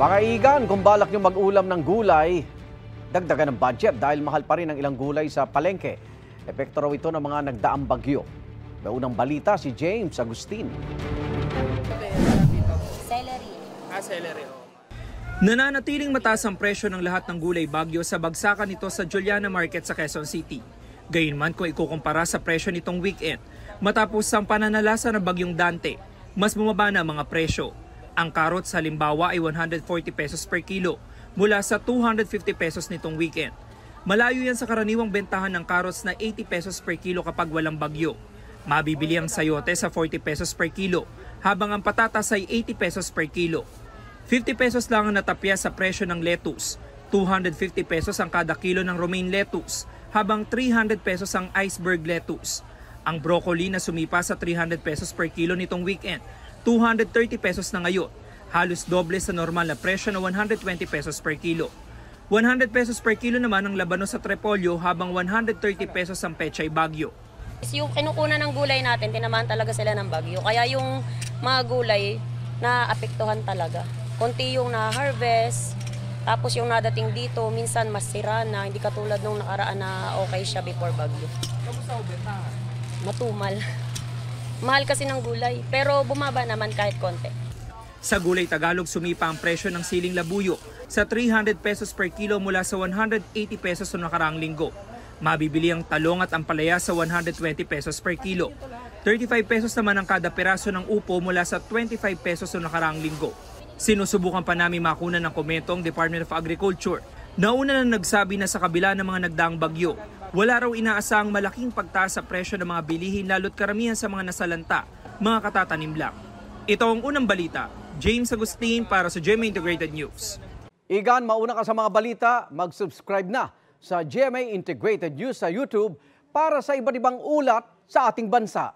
Mga igan, kung balak nyo mag-ulam ng gulay, dagdagan ng budget dahil mahal pa rin ang ilang gulay sa palengke. Epekto raw ito ng mga nagdaang bagyo. May unang balita si James Agustin. Celery. Celery. Nananatiling mataas ang presyo ng lahat ng gulay bagyo sa bagsakan nito sa Juliana Market sa Quezon City. Gayunman kung ikukumpara sa presyo nitong weekend, matapos ang pananalasa ng bagyong Dante, mas bumaba na ang mga presyo. Ang carrots halimbawa ay 140 pesos per kilo mula sa 250 pesos nitong weekend. Malayo yan sa karaniwang bentahan ng carrots na 80 pesos per kilo kapag walang bagyo. Mabibili ang sayote sa 40 pesos per kilo habang ang patatas ay 80 pesos per kilo. 50 pesos lang ang natapya sa presyo ng lettuce. 250 pesos ang kada kilo ng romaine lettuce habang 300 pesos ang iceberg lettuce. Ang broccoli na sumipa sa 300 pesos per kilo nitong weekend, 230 pesos na ngayon, halos doble sa normal na presyo na 120 pesos per kilo. 100 pesos per kilo naman ang labanos sa Trepolyo habang 130 pesos ang pechay bagyo. Yung kinukunan ng gulay natin, tinamaan talaga sila ng bagyo. Kaya yung mga gulay na apektuhan talaga. Konti yung na-harvest, tapos yung nadating dito, minsan mas sira na, hindi katulad nung nakaraan na okay siya before bagyo. Kamusta ang bentahan? Matumal. Mahal kasi ng gulay, pero bumaba naman kahit konti. Sa gulay Tagalog, sumipa ang presyo ng siling labuyo sa 300 pesos per kilo mula sa 180 pesos noong nakaraang linggo. Mabibili ang talong at ampalaya sa 120 pesos per kilo. 35 pesos naman ang kada peraso ng upo mula sa 25 pesos noong nakaraang linggo. Sinusubukan pa namin makunan ng komento ang Department of Agriculture. Nauna na nagsabi na sa kabila ng mga nagdaang bagyo, wala raw inaasahang malaking pagtaas sa presyo ng mga bilihin lalo't karamihan sa mga nasalanta, mga katatanim lang. Ito ang unang balita. James Agustin para sa GMA Integrated News. Igan, mauna ka sa mga balita, mag-subscribe na sa GMA Integrated News sa YouTube para sa iba't ibang ulat sa ating bansa.